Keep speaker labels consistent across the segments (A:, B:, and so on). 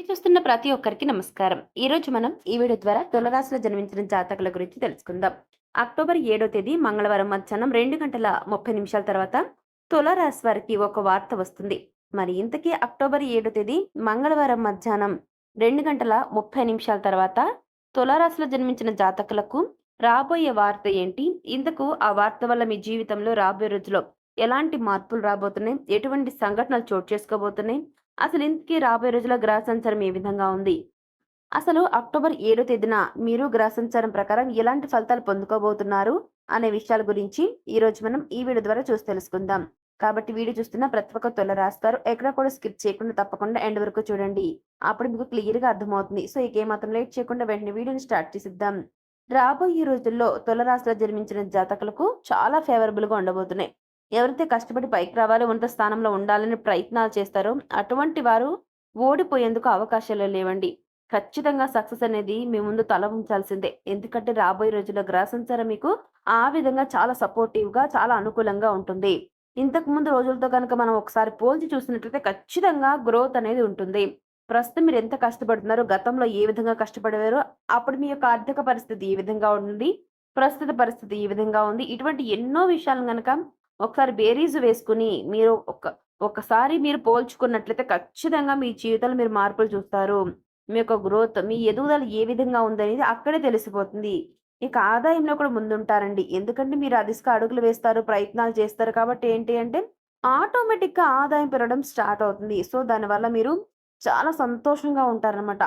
A: ఇది చూస్తున్న ప్రతి ఒక్కరికి నమస్కారం. ఈ రోజు మనం ఈ వీడియో ద్వారా తులరాశిలో జన్మించిన జాతకుల గురించి తెలుసుకుందాం. అక్టోబర్ 7వ తేదీ మంగళవారం మధ్యాహ్నం 2:30 తర్వాత తులరాశి వారికి ఒక వార్త వస్తుంది. మరి ఇంతకీ అక్టోబర్ 7వ తేదీ మంగళవారం మధ్యాహ్నం 2:30 తర్వాత తులరాశిలో జన్మించిన జాతకులకు రాబోయే వార్త ఏంటి? ఇంతకు ఆ వార్త వల్ల మీ జీవితంలో రాబోయే రోజుల్లో ఎలాంటి మార్పులు రాబోతున్నాయి? ఎటువంటి సంఘటనలు చోటు చేసుకోబోతున్నాయి? అసలు ఇంతకీ రాబోయే రోజుల్లో గ్రహ సంచారం ఏ విధంగా ఉంది? అసలు అక్టోబర్ 7వ తేదీన మీరు గ్రహ సంచారం ప్రకారం ఎలాంటి ఫలితాలు పొందుకోబోతున్నారు? అనే విషయాల గురించి ఈరోజు మనం ఈ వీడియో ద్వారా చూసి తెలుసుకుందాం. కాబట్టి వీడియో చూస్తున్న ప్రతి ఒక్క తుల రాశివారు ఎక్కడ కూడా స్కిప్ చేయకుండా తప్పకుండా ఎండ్ వరకు చూడండి. అప్పుడు మీకు క్లియర్‌గా అర్థమవుతుంది. సో ఇక ఏమాత్రం లేట్ చేయకుండా వెంటనే వీడియోని స్టార్ట్ చేసేద్దాం. రాబోయే రోజుల్లో తుల రాశిలో జన్మించిన జాతకులకు చాలా ఫేవరబుల్‌గా ఉండబోతున్నాయి. ఎవరైతే కష్టపడి పైకి రావాలి, ఉన్నత స్థానంలో ఉండాలని ప్రయత్నాలు చేస్తారో అటువంటి వారు ఓడిపోయేందుకు అవకాశాలే లేవండి. ఖచ్చితంగా సక్సెస్ అనేది మీ ముందు తల ఉంచాల్సిందే. ఎందుకంటే రాబోయే రోజుల్లో గ్రహ సంచారం మీకు ఆ విధంగా చాలా సపోర్టివ్‌గా, చాలా అనుకూలంగా ఉంటుంది. ఇంతకు ముందు రోజులతో గనక మనం ఒకసారి పోల్చి చూసినట్లయితే ఖచ్చితంగా గ్రోత్ అనేది ఉంటుంది. ప్రస్తుతం మీరు ఎంత కష్టపడుతున్నారో, గతంలో ఏ విధంగా కష్టపడేవారో, అప్పుడు మీ యొక్క ఆర్థిక పరిస్థితి ఏ విధంగా ఉంది, ప్రస్తుత పరిస్థితి ఏ విధంగా ఉంది, ఇటువంటి ఎన్నో విషయాలను గనక ఒకసారి బేరీజు వేసుకొని మీరు ఒక్కసారి మీరు పోల్చుకున్నట్లయితే ఖచ్చితంగా మీ జీవితంలో మీరు మార్పులు చూస్తారు. మీ యొక్క గ్రోత్, మీ ఎదుగుదల ఏ విధంగా ఉందనేది అక్కడే తెలిసిపోతుంది. ఇక ఆదాయంలో కూడా ముందుంటారండి. ఎందుకంటే మీరు అడుగులు వేస్తారు, ప్రయత్నాలు చేస్తారు కాబట్టి ఏంటి అంటే ఆటోమేటిక్‌గా ఆదాయం పెరగడం స్టార్ట్ అవుతుంది. సో, దానివల్ల మీరు చాలా సంతోషంగా ఉంటారనమాట.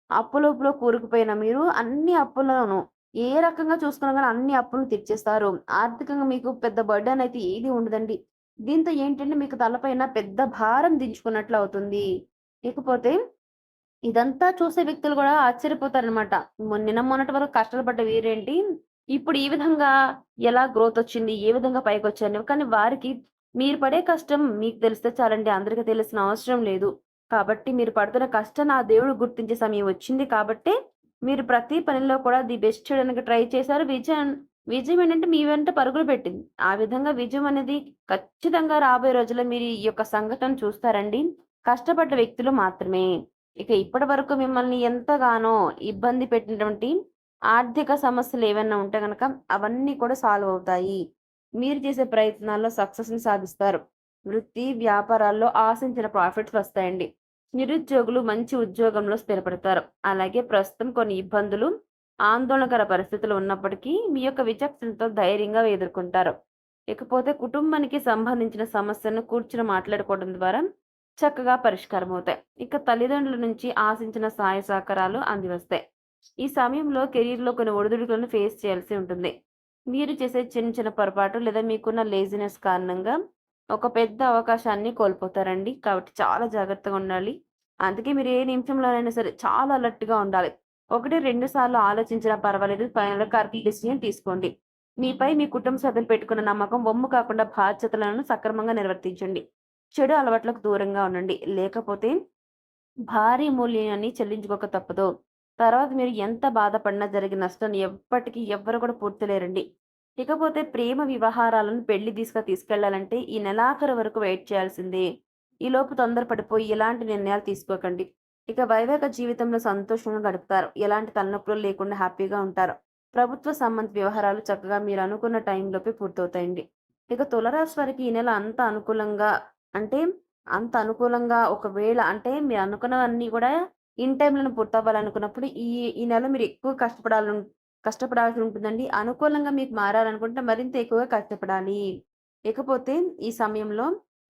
A: అప్పులో కూరుకుపోయిన మీరు అన్ని అప్పులను ఏ రకంగా చూసుకున్నా గాని అన్ని అప్పులను తీర్చేస్తారు. ఆర్థికంగా మీకు పెద్ద బర్డెన్ అయితే ఏది ఉండదండి. దీంతో ఏంటంటే మీకు తలపైన పెద్ద భారం దించుకున్నట్లు అవుతుంది. ఇకపోతే ఇదంతా చూసే వ్యక్తులు గూడా ఆశ్చర్యపోతారనమాట. నిన్న మొన్నటి వరకు కష్టాలు పడ్డ వీరేంటి, ఇప్పుడు ఈ విధంగా ఎలా గ్రోతొచ్చింది? ఏ విధంగా పైకొచ్చారు? కానీ వారికి మీరు పడే కష్టం మీకు తెలిస్తే చాలండి. అందరికి తెలియాల్సిన అవసరం లేదు. కాబట్టి మీరు పడుతున్న కష్టాన్ని ఆ దేవుడు గుర్తించే సమయం వచ్చింది కాబట్టే, మీరు ప్రతి పనిలో కూడా ది బెస్ట్ చేయడానికి ట్రై చేశారు. విజయం ఏంటంటే మీ వెంట పరుగులు పెట్టింది. ఆ విధంగా విజయం అనేది ఖచ్చితంగా రాబోయే రోజుల్లో మీరు ఈ యొక్క సంఘటన చూస్తారండి. కష్టపడ్డ వ్యక్తులు మాత్రమే. ఇక ఇప్పటి వరకు మిమ్మల్ని ఎంతగానో ఇబ్బంది పెట్టినటువంటి ఆర్థిక సమస్యలు ఏవన్నా ఉంటే గనక అవన్నీ కూడా సాల్వ్ అవుతాయి. మీరు చేసే ప్రయత్నాల్లో సక్సెస్‌ని సాధిస్తారు. వృత్తి, వ్యాపారాల్లో ఆశించిన ప్రాఫిట్స్ వస్తాయండి. నిరుద్యోగులు మంచి ఉద్యోగంలో స్థిరపడతారు. అలాగే ప్రస్తుతం కొన్ని ఇబ్బందులు, ఆందోళనకర పరిస్థితులు ఉన్నప్పటికీ మీ యొక్క విచక్షణతో ధైర్యంగా ఎదుర్కొంటారు. ఇకపోతే కుటుంబానికి సంబంధించిన సమస్యలను కూర్చొని మాట్లాడుకోవడం ద్వారా చక్కగా పరిష్కారమవుతాయి. ఇక తల్లిదండ్రుల నుంచి ఆశించిన సహాయ సహకారాలు అందివస్తాయి. ఈ సమయంలో కెరీర్‌లో కొన్ని ఒడిదుడుకులను ఫేస్ చేయాల్సి ఉంటుంది. మీరు చేసే చిన్న చిన్న పొరపాటు లేదా మీకున్న లేజినెస్ కారణంగా ఒక పెద్ద అవకాశాన్ని కోల్పోతారండి. కాబట్టి చాలా జాగ్రత్తగా ఉండాలి. అందుకే మీరు ఏ నిమిషంలోనైనా సరే చాలా అలర్ట్‌గా ఉండాలి. 1, 2 సార్లు ఆలోచించినా పర్వాలేదు. ఫైనల్‌గా కరెక్ట్ డెసిషన్ తీసుకోండి. మీపై మీ కుటుంబ సభ్యులు పెట్టుకున్న నమ్మకం వమ్ము కాకుండా బాధ్యతలను సక్రమంగా నిర్వర్తించండి. చెడు అలవాట్లకు దూరంగా ఉండండి. లేకపోతే భారీ మూల్యాన్ని చెల్లించుకోక తప్పదు. తర్వాత మీరు ఎంత బాధపడినా జరిగిన నష్టాన్ని ఎప్పటికి ఎవ్వరు కూడా పూడ్చలేరండి. ఇకపోతే ప్రేమ వ్యవహారాలను పెళ్లి దిశగా తీసుకెళ్లాలంటే ఈ నెలాఖరు వరకు వెయిట్ చేయాల్సిందే. ఈలోపు తొందరపడిపోయి ఎలాంటి నిర్ణయాలు తీసుకోకండి. ఇక వైవాహిక జీవితంలో సంతోషంగా గడుపుతారు. ఎలాంటి తలనొప్పులు లేకుండా హ్యాపీగా ఉంటారు. ప్రభుత్వ సంబంధ వ్యవహారాలు చక్కగా మీరు అనుకున్న టైంలోపే పూర్తవుతాయండి. ఇక తులరాశి వారికి ఈ నెల అంటే అంత అనుకూలంగా ఒకవేళ అంటే మీరు అనుకున్నవన్నీ గూడా ఇన్ టైమ్‌లోనే పూర్తవ్వాలనుకున్నప్పుడు ఈ ఈ నెల మీరు ఎక్కువ కష్టపడాల్సి ఉంటుందండి. అనుకూలంగా మీకు మారాలనుకుంటే మరింత ఎక్కువగా కష్టపడాలి. ఇకపోతే ఈ సమయంలో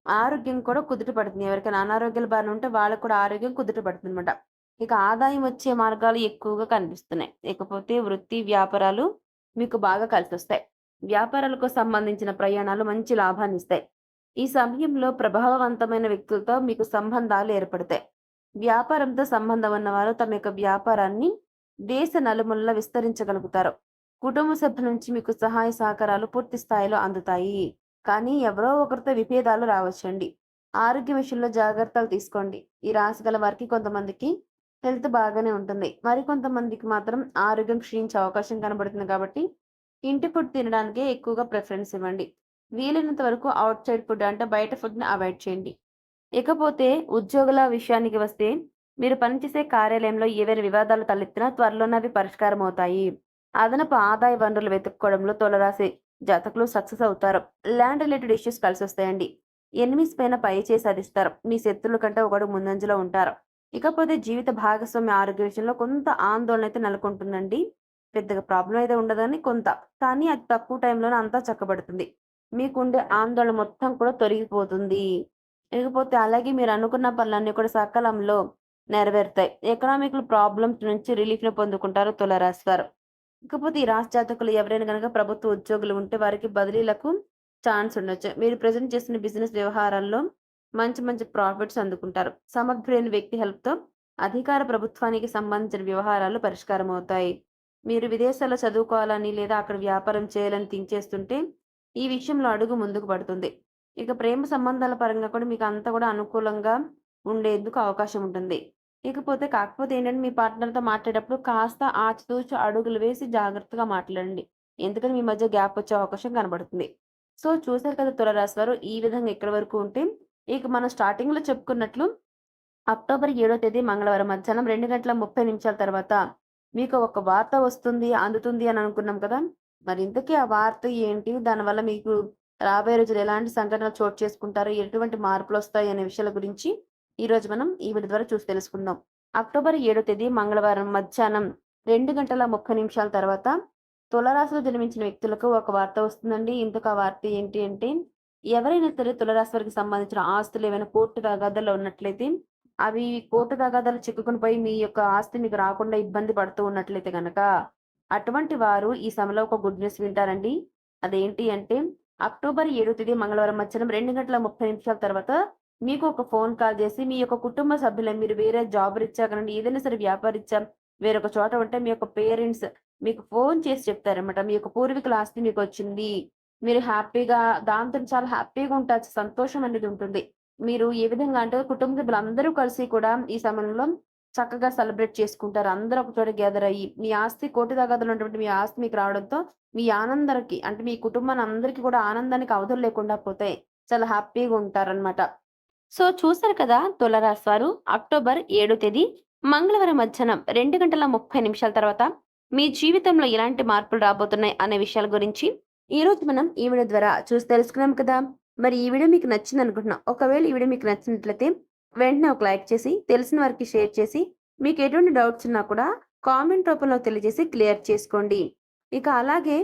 A: ఆరోగ్యం కూడా కుదుట పడుతుంది. ఎవరికైనా అనారోగ్యాల బారిన ఉంటే వాళ్ళకి కూడా ఆరోగ్యం కుదుట పడుతుందనమాట. ఇక ఆదాయం వచ్చే మార్గాలు ఎక్కువగా కనిపిస్తున్నాయి. ఇకపోతే వృత్తి, వ్యాపారాలు మీకు బాగా కలిసొస్తాయి. వ్యాపారాలకు సంబంధించిన ప్రయాణాలు మంచి లాభాన్నిస్తాయి. ఈ సమయంలో ప్రభావవంతమైన వ్యక్తులతో మీకు సంబంధాలు ఏర్పడతాయి. వ్యాపారంతో సంబంధం ఉన్నవారు తమ యొక్క వ్యాపారాన్ని దేశ నలుమూలలా విస్తరించగలుగుతారు. కుటుంబ సభ్యుల నుంచి మీకు సహాయ సహకారాలు పూర్తి స్థాయిలో అందుతాయి. కానీ ఎవరో ఒకరితో విభేదాలు రావచ్చండి. ఆరోగ్య విషయంలో జాగ్రత్తలు తీసుకోండి. ఈ రాశి గల వారికి కొంతమందికి హెల్త్ బాగానే ఉంటుంది. మరికొంతమందికి మాత్రం ఆరోగ్యం క్షీణించే అవకాశం కనబడుతుంది కాబట్టి ఇంటి ఫుడ్ తినడానికే ఎక్కువగా ప్రిఫరెన్స్ ఇవ్వండి. వీలైనంత వరకు ఔట్ సైడ్ ఫుడ్ అంటే బయట ఫుడ్‌ని అవాయిడ్ చేయండి. ఇకపోతే ఉద్యోగుల విషయానికి వస్తే మీరు పనిచేసే కార్యాలయంలో ఏవైనా వివాదాలు తలెత్తినా త్వరలోనే అవి పరిష్కారం అవుతాయి. అదనపు ఆదాయ వనరులు వెతుక్కోవడంలో తులరాశి జాతకులు సక్సెస్ అవుతారు. ల్యాండ్ రిలేటెడ్ ఇష్యూస్ కలిసొస్తాయండి. ఎనిమీస్ పైన పైచేయి సాధిస్తారు. మీ శత్రువుల కంటే ఒకడు ముందంజలో ఉంటారు. ఇకపోతే జీవిత భాగస్వామి ఆరోగ్య విషయంలో కొంత ఆందోళన అయితే నెలకొంటుందండి. పెద్దగా ప్రాబ్లమ్ అయితే ఉండదని కొంత. కానీ అది తక్కువ టైంలోనే అంతా చక్కబడుతుంది. మీకుండే ఆందోళన మొత్తం కూడా తొలగిపోతుంది. ఇకపోతే అలాగే మీరు అనుకున్న పనులన్నీ కూడా సకాలంలో నెరవేరుతాయి. ఎకనామికల్ ప్రాబ్లమ్స్ నుంచి రిలీఫ్‌ని పొందుకుంటారు తులారాశి వారు. ఇకపోతే ఈ రాశి జాతకులు ఎవరైనా గనక ప్రభుత్వ ఉద్యోగులు ఉంటే వారికి బదిలీలకు ఛాన్స్ ఉండొచ్చు. మీరు ప్రెజెంట్ చేస్తున్న బిజినెస్ వ్యవహారాల్లో మంచి మంచి ప్రాఫిట్స్ అందుకుంటారు. సమర్థుడైన వ్యక్తి హెల్ప్‌తో అధికార ప్రభుత్వానికి సంబంధించిన వ్యవహారాలు పరిష్కారం అవుతాయి. మీరు విదేశాల్లో చదువుకోవాలని లేదా అక్కడ వ్యాపారం చేయాలని థింక్ చేస్తుంటే ఈ విషయంలో అడుగు ముందుకు పడుతుంది. ఇక ప్రేమ సంబంధాల పరంగా కూడా మీకు అంతా కూడా అనుకూలంగా ఉండేందుకు అవకాశం ఉంటుంది. కాకపోతే ఏంటంటే మీ పార్ట్నర్‌తో మాట్లాడేటప్పుడు కాస్త ఆచితూచి అడుగులు వేసి జాగ్రత్తగా మాట్లాడండి. ఎందుకంటే మీ మధ్య గ్యాప్ వచ్చే అవకాశం కనబడుతుంది. సో, చూసారు కదా తులారాశి వారు ఈ విధంగా ఇక్కడి వరకు ఉంటే, ఇక మనం స్టార్టింగ్‌లో చెప్పుకున్నట్లు అక్టోబర్ 7వ తేదీ మంగళవారం మధ్యాహ్నం 2:30 తర్వాత మీకు ఒక వార్త వస్తుంది, అందుతుంది అని అనుకున్నాం కదా! మరి ఇంతకీ ఆ వార్త ఏంటి? దానివల్ల మీకు రాబోయే రోజుల్లో ఎలాంటి సంఘటనలు చోటు చేసుకుంటారు? ఎటువంటి మార్పులొస్తాయి అనే విషయాల గురించి ఈరోజు మనం ఈ వీడియో ద్వారా చూసి తెలుసుకుందాం. అక్టోబర్ 7వ తేదీ మంగళవారం మధ్యాహ్నం 2:30 తర్వాత తులారాశిలో జన్మించిన వ్యక్తులకు ఒక వార్త వస్తుందండి. ఇంతకు ఆ వార్త ఏంటి అంటే, ఎవరైనా సరే తులారాశి వారికి సంబంధించిన ఆస్తులు ఏమైనా కోర్టు తగాదాల్లో ఉన్నట్లయితే, అవి కోర్టు తగాదాలు చిక్కుకొని పోయి మీ యొక్క ఆస్తి మీకు రాకుండా ఇబ్బంది పడుతూ ఉన్నట్లయితే గనక, అటువంటి వారు ఈ సమయంలో ఒక గుడ్ న్యూస్ వింటారండి. అదేంటి అంటే, అక్టోబర్ 7వ తేదీ మంగళవారం మధ్యాహ్నం 2:30 తర్వాత మీకు ఒక ఫోన్ కాల్ చేసి, మీ యొక్క కుటుంబ సభ్యులు మీరు వేరే జాబ్ రీత్యా కానివ్వండి, ఏదైనా సరే వ్యాపారరీత్యా వేరొక చోట ఉంటే మీ యొక్క పేరెంట్స్ మీకు ఫోన్ చేసి చెప్తారన్నమాట. మీ యొక్క పూర్వీకుల ఆస్తి మీకొచ్చింది. మీరు హ్యాపీగా దాంతోని చాలా హ్యాపీగా ఉంటారు. సంతోషం అనేది ఉంటుంది. మీరు ఏ విధంగా అంటే కుటుంబ సభ్యులందరూ కలిసి కూడా ఈ సమయంలో చక్కగా సెలబ్రేట్ చేసుకుంటారు. అందరూ ఒక చోట గ్యాదర్ అయ్యి, మీ ఆస్తి కోటి తగాదాలో ఉన్నటువంటి మీ ఆస్తి మీకు రావడంతో మీ ఆనందరికి అంటే మీ కుటుంబాన్ని అందరికి కూడా ఆనందానికి అవధులు లేకుండా పోతాయి. చాలా హ్యాపీగా ఉంటారనమాట. సో, చూసారు కదా తులారాశి వారు అక్టోబర్ 7వ తేదీ మంగళవారం మధ్యాహ్నం 2:30 తర్వాత మీ జీవితంలో ఎలాంటి మార్పులు రాబోతున్నాయి అనే విషయాల గురించి ఈరోజు మనం ఈ వీడియో ద్వారా చూసి తెలుసుకున్నాం కదా! మరి ఈ వీడియో మీకు నచ్చిందనుకుంటున్నా. ఒకవేళ ఈ వీడియో మీకు నచ్చినట్లయితే వెంటనే ఒక లైక్ చేసి, తెలిసిన వారికి షేర్ చేసి, మీకు ఎటువంటి డౌట్స్ ఉన్నా కూడా కామెంట్ రూపంలో తెలియజేసి క్లియర్ చేసుకోండి. ఇక అలాగే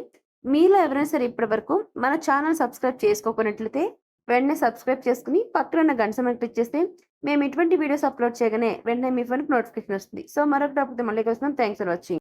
A: మీలో ఎవరైనా సరే ఇప్పటివరకు మన ఛానల్ సబ్స్క్రైబ్ చేసుకోకున్నట్లయితే వెంటనే సబ్స్క్రైబ్ చేసుకొని పక్కనున్న గంట సింబల్ క్లిక్ చేస్తే మేము ఎటువంటి వీడియోస్ అప్లోడ్ చేయగానే వెంటనే మీ ఫోన్‌కి నోటిఫికేషన్ వస్తుంది. సో, మరొక టాపిక్‌తో మళ్ళీ కలుద్దాం. Thanks for watching.